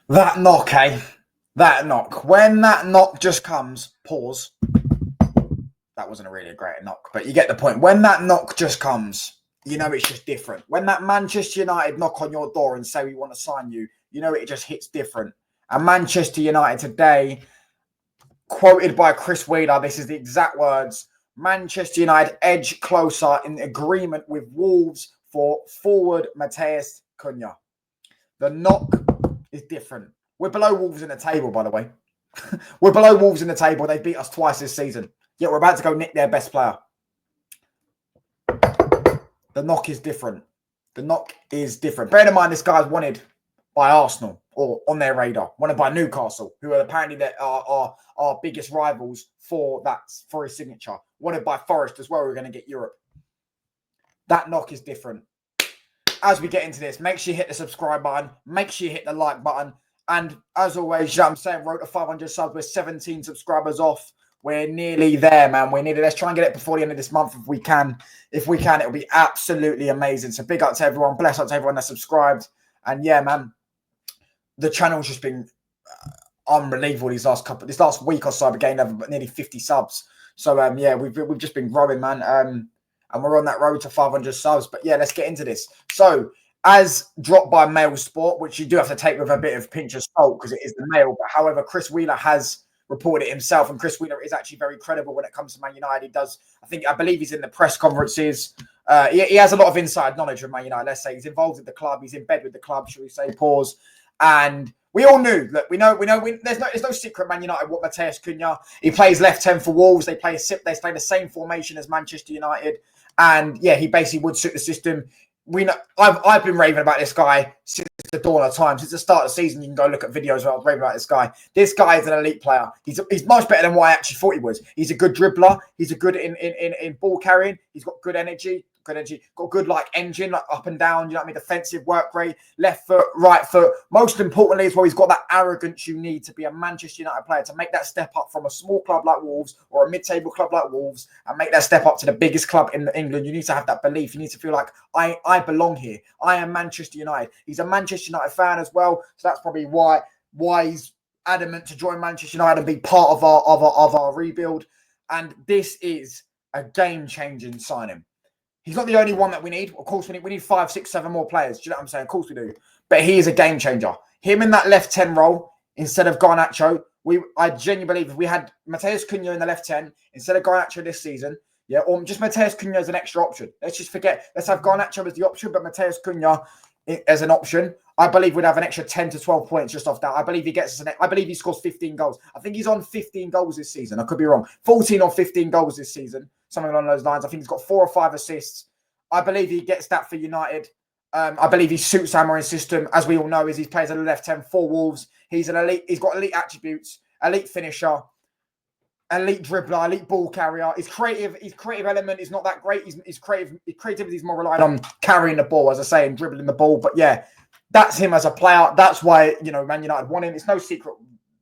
That knock, eh? That knock. When that knock just comes, pause. That wasn't really a great knock, but you get the point. When that knock just comes, you know it's just different. When that Manchester United knock on your door and say we want to sign you, you know it just hits different. And Manchester United today, quoted by Chris Wheeler, this is the exact words: Manchester United edge closer in agreement with Wolves for forward Matheus Cunha. The knock is different. We're below Wolves in the table, by the way. We're below Wolves in the table. They beat us twice this season. Yet we're about to go nick their best player. The knock is different. The knock is different. Bear in mind, this guy's wanted by Arsenal or on their radar. Wanted by Newcastle, who are apparently our biggest rivals for his signature. Wanted by Forest as well. We're going to get Europe. That knock is different. As we get into this, make sure you hit the subscribe button. Make sure you hit the like button. And as always, you know what I'm saying, road to 500 subs. We're 17 subscribers off. We're nearly there, man. We're nearly. Let's try and get it before the end of this month if we can. If we can, it'll be absolutely amazing. So big up to everyone. Bless up to everyone that's subscribed. And yeah, man, the channel's just been unbelievable this last week or so. We gained over nearly 50 subs. So yeah, we've just been growing, man. And we're on that road to 500 subs. But yeah, let's get into this. So as dropped by Mail Sport, which you do have to take with a bit of pinch of salt because it is the Mail. But however, Chris Wheeler has reported it himself, and Chris Wheeler is actually very credible when it comes to Man United. He does, I believe he's in the press conferences. He has a lot of inside knowledge of Man United. Let's say he's involved with the club. He's in bed with the club, shall we say, pause. And we all knew, look, there's no secret, Man United, what Matheus Cunha, he plays left 10 for Wolves. They play the same formation as Manchester United. And yeah, he basically would suit the system. We know I've been raving about this guy since the dawn of time. Since the start of the season, you can go look at videos where I was raving about this guy. This guy is an elite player. He's much better than what I actually thought he was. He's a good dribbler. He's a good in ball carrying. He's got good energy. Got good like engine, like up and down. You know what I mean? Defensive work rate, left foot, right foot. Most importantly, as well, he's got that arrogance you need to be a Manchester United player to make that step up from a small club like Wolves or a mid-table club like Wolves and make that step up to the biggest club in England. You need to have that belief. You need to feel like I belong here. I am Manchester United. He's a Manchester United fan as well, so that's probably why he's adamant to join Manchester United and be part of our rebuild. And this is a game-changing signing. He's not the only one that we need. Of course, we need 5, 6, 7 more players. Do you know what I'm saying? Of course we do. But he is a game changer. Him in that left 10 role instead of Garnacho. I genuinely believe if we had Matheus Cunha in the left 10 instead of Garnacho this season, yeah, or just Matheus Cunha as an extra option. Let's just forget. Let's have Garnacho as the option, but Matheus Cunha as an option. I believe we'd have an extra 10 to 12 points just off that. I believe he gets us I believe he scores 15 goals. I think he's on 15 goals this season. I could be wrong. 14 or 15 goals this season. Something along those lines. I think he's got 4 or 5 assists. I believe he gets that for United. I believe he suits Amorim's system, as we all know, is he plays at the left 10 for Wolves. He's an elite. He's got elite attributes, elite finisher, elite dribbler, elite ball carrier. His creative element is not that great. His creativity is more reliant on carrying the ball, as I say, and dribbling the ball. But yeah, that's him as a player. That's why, you know, Man United want him. It's no secret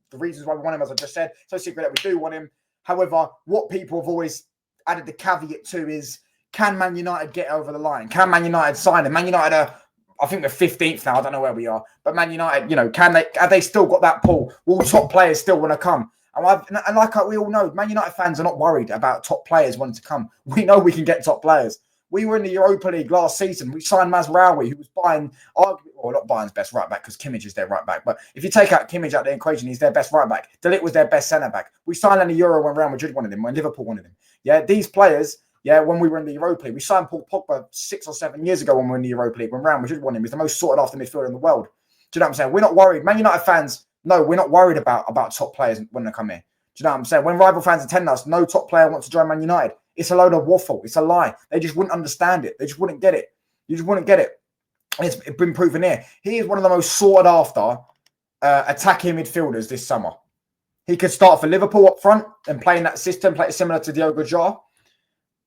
the reasons why we want him, as I just said. It's no secret that we do want him. However, what people have always added the caveat to is, can Man United get over the line? Can Man United sign him? Man United are, I think, we're 15th now. I don't know where we are. But Man United, you know, have they still got that pull? Will top players still want to come? And like we all know, Man United fans are not worried about top players wanting to come. We know we can get top players. We were in the Europa League last season. We signed Mazraoui, who was not Bayern's best right back because Kimmich is their right back. But if you take out Kimmich out of the equation, he's their best right back. De Ligt was their best centre back. We signed in the Euro when Real Madrid wanted him, when Liverpool wanted him. Yeah, these players. Yeah, when we were in the Europa League, we signed Paul Pogba 6 or 7 years ago when we were in the Europa League, when Real Madrid won him. He's the most sought after midfielder in the world. Do you know what I'm saying? We're not worried. Man United fans, no, we're not worried about top players when they come here. Do you know what I'm saying? When rival fans are telling us no top player wants to join Man United, it's a load of waffle. It's a lie. They just wouldn't understand it. They just wouldn't get it. You just wouldn't get it. And it's been proven here. He is one of the most sought after attacking midfielders this summer. He could start for Liverpool up front and play in that system, play similar to Diogo Jota.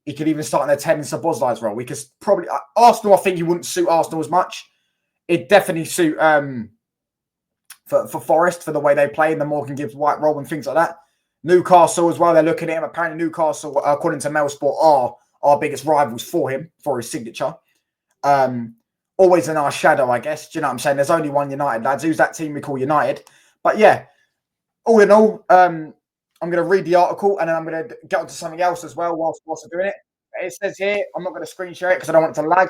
He could even start in their 10 in Szoboszlai's role. We could probably Arsenal. I think he wouldn't suit Arsenal as much. It'd definitely suit for Forest for the way they play in the Morgan Gibbs White role and things like that. Newcastle as well. They're looking at him. Apparently, Newcastle, according to Mail Sport, are our biggest rivals for him for his signature. always in our shadow, I guess. Do you know what I'm saying? There's only one United, lads. Who's that team we call United? But yeah, all in all, I'm going to read the article and then I'm going to get onto something else as well whilst I'm doing it. It says here, I'm not going to screen share it because I don't want it to lag.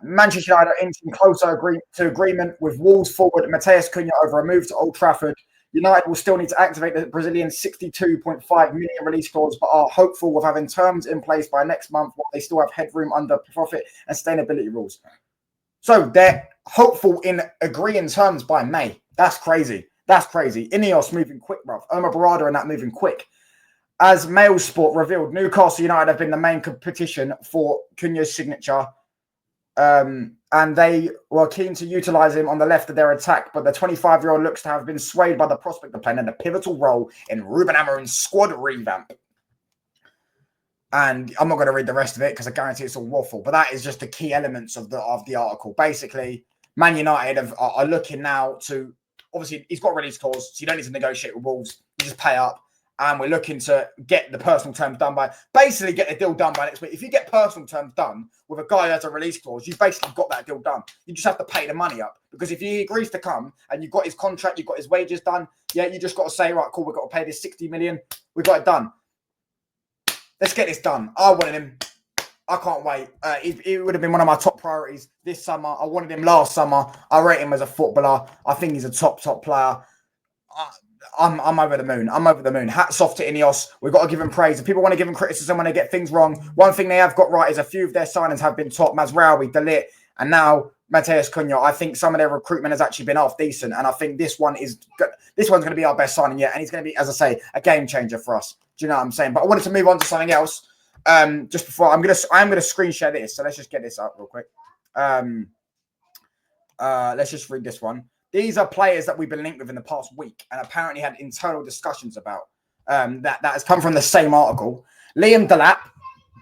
Manchester United are inching closer to agreement with Wolves forward Matheus Cunha over a move to Old Trafford. United will still need to activate the Brazilian 62.5 million release clause, but are hopeful of having terms in place by next month while they still have headroom under profit and sustainability rules. So they're hopeful in agreeing terms by May. That's crazy. That's crazy. Ineos moving quick, bruv. Omar Barada and that moving quick. As Mail Sport revealed, Newcastle United have been the main competition for Cunha's signature. And they were keen to utilise him on the left of their attack, but the 25-year-old looks to have been swayed by the prospect of playing a pivotal role in Ruben Amorim's squad revamp. And I'm not going to read the rest of it because I guarantee it's all waffle, but that is just the key elements of the article. Basically, Man United are looking now to, obviously, he's got a release clause, so you don't need to negotiate with Wolves. You just pay up. And we're looking to get the personal terms done by, basically get the deal done by next week. If you get personal terms done with a guy who has a release clause, you've basically got that deal done. You just have to pay the money up. Because if he agrees to come and you've got his contract, you've got his wages done, yeah, you just got to say, right, cool, we've got to pay this 60 million. We've got it done. Let's get this done. I wanted him. I can't wait. He would have been one of my top priorities this summer. I wanted him last summer. I rate him as a footballer. I think he's a top player. I'm over the moon. I'm over the moon. Hats off to Ineos. We've got to give him praise. If people want to give him criticism when they get things wrong, one thing they have got right is a few of their signings have been top. Mazraoui, De Ligt, and now Matheus Cunha. I think some of their recruitment has actually been half decent, and I think this one's going to be our best signing yet, and he's going to be, as I say, a game changer for us. Do you know what I'm saying? But I wanted to move on to something else. Just before I'm gonna screen share this. So let's just get this up real quick. Let's just read this one. These are players that we've been linked with in the past week and apparently had internal discussions about. That has come from the same article. Liam Delap,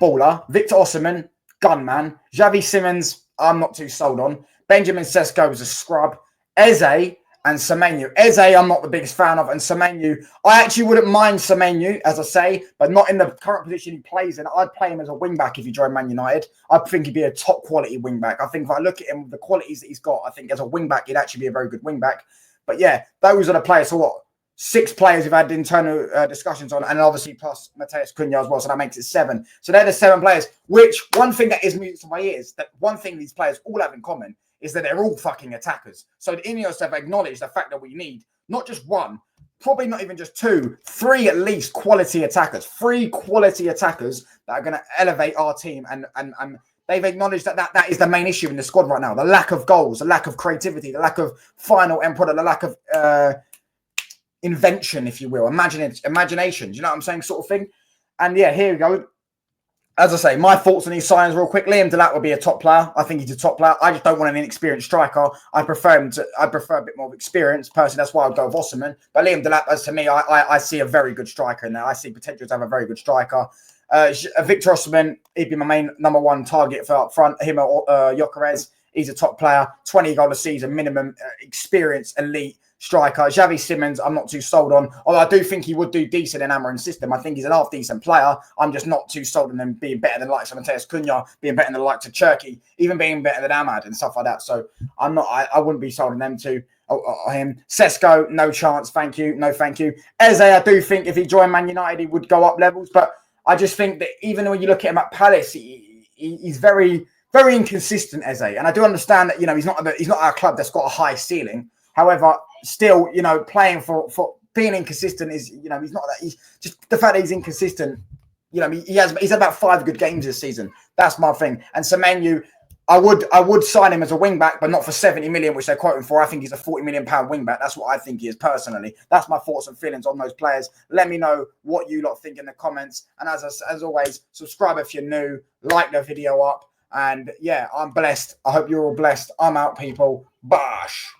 baller. Victor Osimhen, gunman. Xavi Simons, I'm not too sold on. Benjamin Sesko is a scrub. Eze and Semenyo. Eze, I'm not the biggest fan of. And Semenyo, I actually wouldn't mind Semenyo, as I say, but not in the current position he plays in. I'd play him as a wing-back if he joined Man United. I think he'd be a top-quality wing-back. I think if I look at him, the qualities that he's got, I think as a wing-back, he'd actually be a very good wing-back. But yeah, those are the players. So what? 6 players we've had internal discussions on, and obviously plus Matheus Cunha as well, so that makes it 7. So they're the 7 players, which one thing that is music to my ears, that one thing these players all have in common is that they're all fucking attackers. So the Ineos have acknowledged the fact that we need not just 1, probably not even just 2, 3 at least quality attackers. 3 quality attackers that are going to elevate our team. And they've acknowledged that is the main issue in the squad right now. The lack of goals, the lack of creativity, the lack of final end product, the lack of invention, if you will. Imagination. Do you know what I'm saying? Sort of thing. And yeah, here we go. As I say, my thoughts on these signings real quick. Liam Delap would be a top player. I think he's a top player. I just don't want an inexperienced striker. I prefer a bit more of experience. Personally, that's why I'd go with Osimhen. But Liam Delap, as to me, I see a very good striker in there. I see potential to have a very good striker. Victor Osimhen, he'd be my main number 1 target for up front. Him or Gyökeres. He's a top player. 20 goal a season minimum. Experience, elite striker. Xavi Simons, I'm not too sold on. Although I do think he would do decent in Amorim's system. I think he's an half-decent player. I'm just not too sold on him being better than the likes of Matheus Cunha, being better than the likes of Cherki, even being better than Ahmad and stuff like that. So I wouldn't be sold on them too. Him. Sesko, no chance. Thank you. No, thank you. Eze, I do think if he joined Man United, he would go up levels. But I just think that even when you look at him at Palace, he's very, very inconsistent, Eze. And I do understand that, he's not our club that's got a high ceiling. However, still, playing for being inconsistent is, he's not that. He's just the fact that he's inconsistent. He's had about 5 good games this season. That's my thing. And Semenyo, I would sign him as a wing back, but not for 70 million, which they're quoting for. I think he's a 40 million pound wing back. That's what I think he is personally. That's my thoughts and feelings on those players. Let me know what you lot think in the comments. And as always, subscribe if you're new, like the video up. And yeah, I'm blessed. I hope you're all blessed. I'm out, people. Bosh.